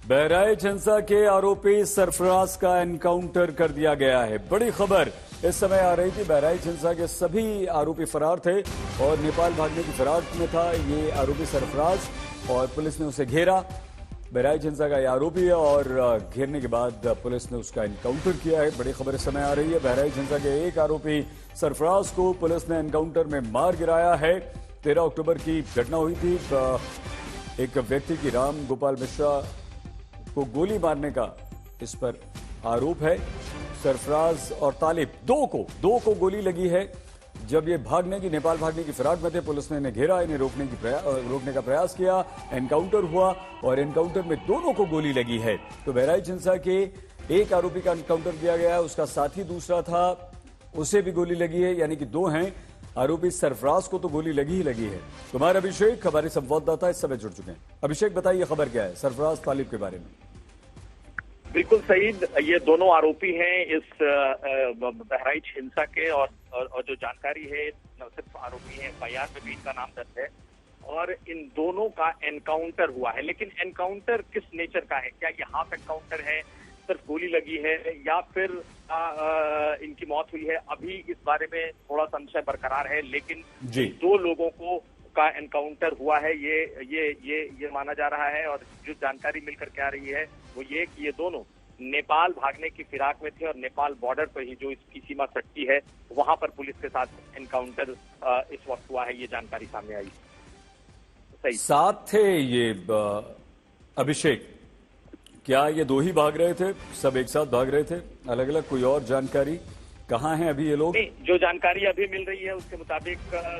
बहराइच हिंसा के आरोपी सरफराज का एनकाउंटर कर दिया गया है। बड़ी खबर इस समय आ रही थी। बहराइच हिंसा के सभी आरोपी फरार थे और नेपाल भागने की फिराक में था ये आरोपी सरफराज, और पुलिस ने उसे घेरा। बहराइच हिंसा का यह आरोपी है और घेरने के बाद पुलिस ने उसका एनकाउंटर किया है। बड़ी खबर इस समय आ रही है। बहराइच हिंसा के एक आरोपी सरफराज को पुलिस ने एनकाउंटर में मार गिराया है। 13 अक्टूबर की घटना हुई थी। एक व्यक्ति की राम गोपाल मिश्रा को गोली मारने का इस पर आरोप है। सरफराज और तालिब दो को गोली लगी है। जब ये नेपाल भागने की फिराक में थे, पुलिस ने इन्हें घेरा, इन्हें रोकने का प्रयास किया। एनकाउंटर हुआ और एनकाउंटर में दोनों को गोली लगी है। तो बहराइच हिंसा के एक आरोपी का एनकाउंटर किया गया है, उसका साथी दूसरा था, उसे भी गोली लगी है, यानी कि दो हैं। आरोपी सरफराज को तो गोली लगी ही लगी है। कुमार अभिषेक हमारे संवाददाता इस समय जुड़ चुके हैं। अभिषेक, बताइए खबर क्या है सरफराज तालिब के बारे में। बिल्कुल सईद, ये दोनों आरोपी हैं इस बहराइच हिंसा के, और जो जानकारी है न सिर्फ आरोपी हैं, एफआईआर में भी इनका नाम दर्ज है और इन दोनों का एनकाउंटर हुआ है। लेकिन एनकाउंटर किस नेचर का है? क्या ये हाफ एनकाउंटर है, सिर्फ गोली लगी है, या फिर इनकी मौत हुई है? अभी इस बारे में थोड़ा संशय बरकरार है, लेकिन दो लोगों का एनकाउंटर हुआ है ये माना जा रहा है। और जो जानकारी मिलकर के आ रही है वो ये कि ये दोनों नेपाल भागने की फिराक में थे और नेपाल बॉर्डर पर ही जो इसकी सीमा सटती है वहां पर पुलिस के साथ एनकाउंटर इस वक्त हुआ है, ये जानकारी सामने आई। सही साथ थे ये अभिषेक, क्या ये दो ही भाग रहे थे, सब एक साथ भाग रहे थे, अलग अलग? कोई और जानकारी? कहाँ हैं अभी ये लोग? जो जानकारी अभी मिल रही है उसके मुताबिक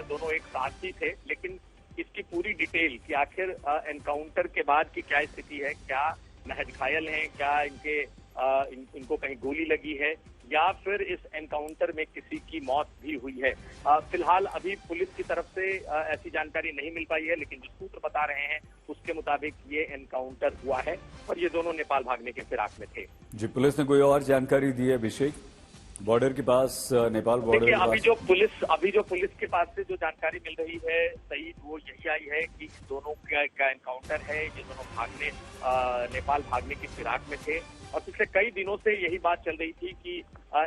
दोनों एक साथ ही थे, लेकिन इसकी पूरी डिटेल कि आखिर एनकाउंटर के बाद की क्या स्थिति है, क्या महज घायल हैं, क्या इनको कहीं गोली लगी है, या फिर इस एनकाउंटर में किसी की मौत भी हुई है। फिलहाल अभी पुलिस की तरफ से ऐसी जानकारी नहीं मिल पाई है, लेकिन जो सूत्र बता रहे हैं उसके मुताबिक ये एनकाउंटर हुआ है और ये दोनों नेपाल भागने के फिराक में थे। जी, पुलिस ने कोई और जानकारी दी है अभिषेक? बॉर्डर के पास, नेपाल बॉर्डर के पास अभी जो पुलिस के पास से जो जानकारी मिल रही है सही, वो यही आई है कि दोनों का एनकाउंटर है। ये दोनों नेपाल भागने की फिराक में थे और पिछले कई दिनों से यही बात चल रही थी कि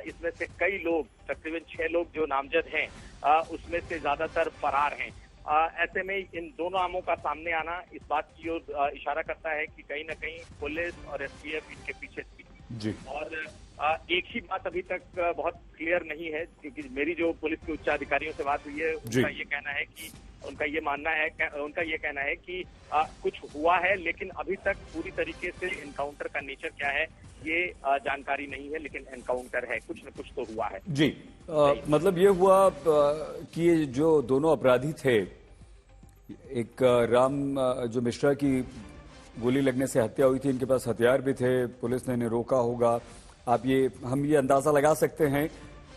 इसमें से कई लोग, तकरीबन 6 लोग जो नामजद हैं, उसमें से ज्यादातर फरार हैं। ऐसे में इन दोनों नामों का सामने आना इस बात की ओर इशारा करता है कि कहीं न कहीं पुलिस और एसटीएफ इनके पीछे थी। जी। और एक ही बात अभी तक बहुत क्लियर नहीं है, क्योंकि मेरी जो पुलिस के उच्च अधिकारियों से बात हुई है उनका ये कहना है कि कुछ हुआ है, लेकिन अभी तक पूरी तरीके से एनकाउंटर का नेचर क्या है ये जानकारी नहीं है, लेकिन एनकाउंटर है, कुछ न कुछ तो हुआ है। जी, मतलब ये हुआ कि ये जो दोनों अपराधी थे, एक राम जो मिश्रा की गोली लगने से हत्या हुई थी, इनके पास हथियार भी थे, पुलिस ने इन्हें रोका होगा। हम ये अंदाजा लगा सकते हैं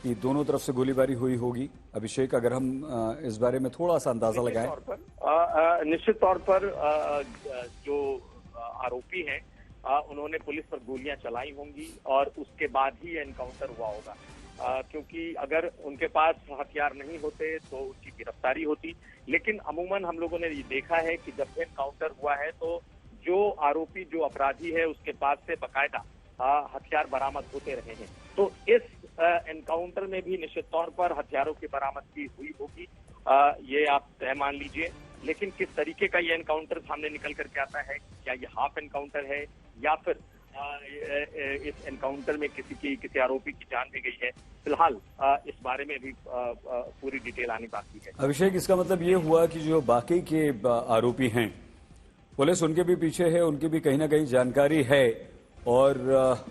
कि दोनों तरफ से गोलीबारी हुई होगी। अभिषेक, अगर हम इस बारे में थोड़ा सा अंदाजा लगाएं। निश्चित तौर पर जो आरोपी हैं उन्होंने पुलिस पर गोलियां चलाई होंगी और उसके बाद ही एनकाउंटर हुआ होगा, क्योंकि अगर उनके पास हथियार नहीं होते तो उनकी गिरफ्तारी होती। लेकिन अमूमन हम लोगों ने ये देखा है कि जब एनकाउंटर हुआ है तो जो आरोपी, जो अपराधी है, उसके पास से बाकायदा हथियार बरामद होते रहे हैं। तो इस एनकाउंटर में भी निश्चित तौर पर हथियारों की बरामदगी हुई होगी, ये आप तय मान लीजिए। लेकिन किस तरीके का ये एनकाउंटर सामने निकल करके आता है, क्या ये हाफ एनकाउंटर है या फिर इस एनकाउंटर में किसी आरोपी की जान भी गई है, फिलहाल इस बारे में भी पूरी डिटेल आनी बाकी है। अभिषेक, इसका मतलब ये हुआ कि जो बाकी के आरोपी हैं, पुलिस उनके भी पीछे है, उनकी भी कहीं ना कहीं जानकारी है और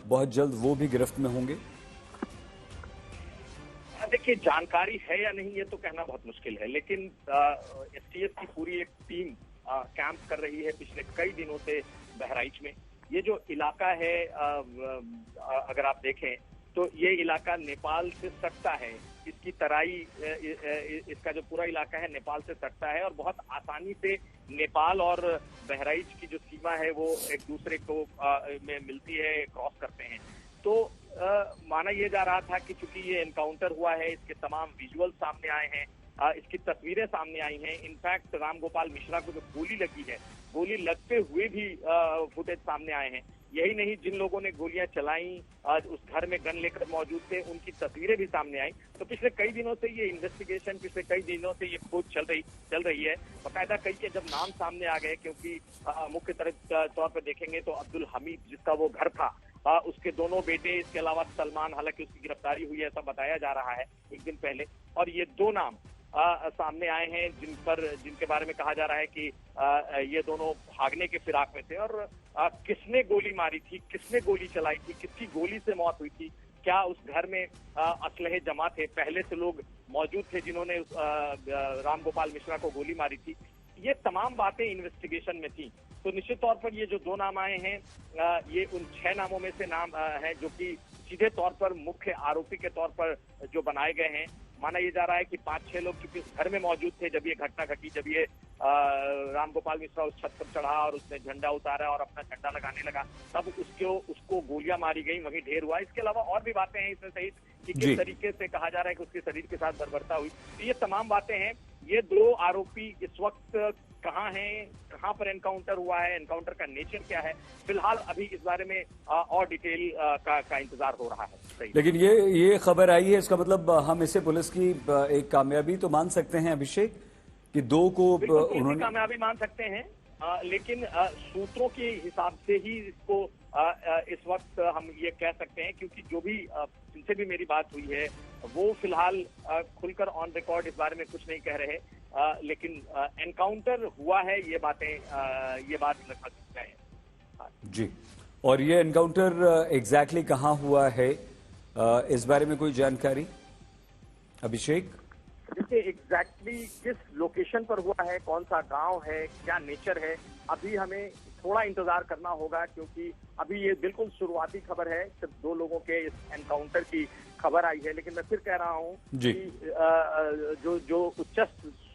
बहुत जल्द वो भी गिरफ्त में होंगे। देखिए, जानकारी है या नहीं ये तो कहना बहुत मुश्किल है, लेकिन एसटीएफ की पूरी एक टीम कैंप कर रही है पिछले कई दिनों से बहराइच में। ये जो इलाका है, अगर आप देखें तो ये इलाका नेपाल से सटता है, इसकी तराई, इसका जो पूरा इलाका है नेपाल से सटता है और बहुत आसानी से नेपाल और बहराइच की जो सीमा है वो एक दूसरे को में मिलती है, क्रॉस करते हैं। तो माना यह जा रहा था कि चूंकि ये एनकाउंटर हुआ है, इसके तमाम विजुअल सामने आए हैं, इसकी तस्वीरें सामने आई हैं। इनफैक्ट रामगोपाल मिश्रा को जो गोली लगी है, गोली लगते हुए भी फुटेज सामने आए हैं। यही नहीं, जिन लोगों ने गोलियां चलाई उस घर में गन लेकर मौजूद थे, उनकी तस्वीरें भी सामने आई। तो पिछले कई दिनों से ये इन्वेस्टिगेशन, पिछले कई दिनों से ये खोज चल रही है। बाकायदा कई के जब नाम सामने आ गए, क्योंकि मुख्य तौर पर देखेंगे तो अब्दुल हमीद जिसका वो घर था, उसके दोनों बेटे, इसके अलावा सलमान, हालांकि उसकी गिरफ्तारी हुई है ऐसा बताया जा रहा है एक दिन पहले, और ये दो नाम सामने आए हैं जिनके बारे में कहा जा रहा है कि ये दोनों भागने के फिराक में थे। और किसने गोली मारी थी, किसने गोली चलाई थी, किसकी गोली से मौत हुई थी, क्या उस घर में असलहे जमा थे, पहले से लोग मौजूद थे जिन्होंने रामगोपाल मिश्रा को गोली मारी थी, ये तमाम बातें इन्वेस्टिगेशन में थी। तो निश्चित तौर पर ये जो दो नाम आए हैं, ये उन 6 नामों में से नाम हैं जो कि सीधे तौर पर मुख्य आरोपी के तौर पर जो बनाए गए हैं। माना ये जा रहा है कि 5-6 लोग चूंकि उस घर में मौजूद थे जब ये घटना घटी, जब ये रामगोपाल मिश्रा उस छत पर चढ़ा और उसने झंडा उतारा और अपना झंडा लगाने लगा, तब उसको गोलियां मारी गई, वहीं ढेर हुआ। इसके अलावा और भी बातें हैं इसमें सहित कि किस तरीके से कहा जा रहा है कि उसके शरीर के साथ बर्बरता हुई। तो ये तमाम बातें हैं। ये दो आरोपी इस वक्त कहाँ हैं, कहाँ पर एनकाउंटर हुआ है, एनकाउंटर का नेचर क्या है, फिलहाल अभी इस बारे में और डिटेल का इंतजार हो रहा है। लेकिन ये खबर आई है, इसका मतलब हम इसे पुलिस की एक कामयाबी तो मान सकते हैं अभिषेक, कि दो को उन्होंने कामयाबी मान सकते हैं, लेकिन सूत्रों के हिसाब से ही इसको इस वक्त हम ये कह सकते हैं, क्योंकि जो भी जिनसे भी मेरी बात हुई है वो फिलहाल खुलकर ऑन रिकॉर्ड इस बारे में कुछ नहीं कह रहे, लेकिन एनकाउंटर हुआ है, ये बात लगभग तय है। जी, और ये एनकाउंटर एग्जैक्टली कहाँ हुआ है, इस बारे में कोई जानकारी अभिषेक? देखिए, एग्जैक्टली किस लोकेशन पर हुआ है, कौन सा गांव है, क्या नेचर है, अभी हमें थोड़ा इंतजार करना होगा, क्योंकि अभी ये बिल्कुल शुरुआती खबर है। सिर्फ 2 लोगों के इस एनकाउंटर की खबर आई है, लेकिन मैं फिर कह रहा हूँ कि जो उच्च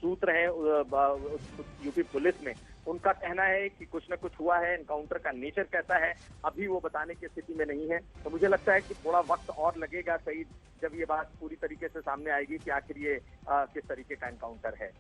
सूत्र हैं यूपी पुलिस में, उनका कहना है कि कुछ न कुछ हुआ है। एनकाउंटर का नेचर कैसा है अभी वो बताने की स्थिति में नहीं है। तो मुझे लगता है कि थोड़ा वक्त और लगेगा सही, जब ये बात पूरी तरीके से सामने आएगी कि आखिर ये किस तरीके का एनकाउंटर है।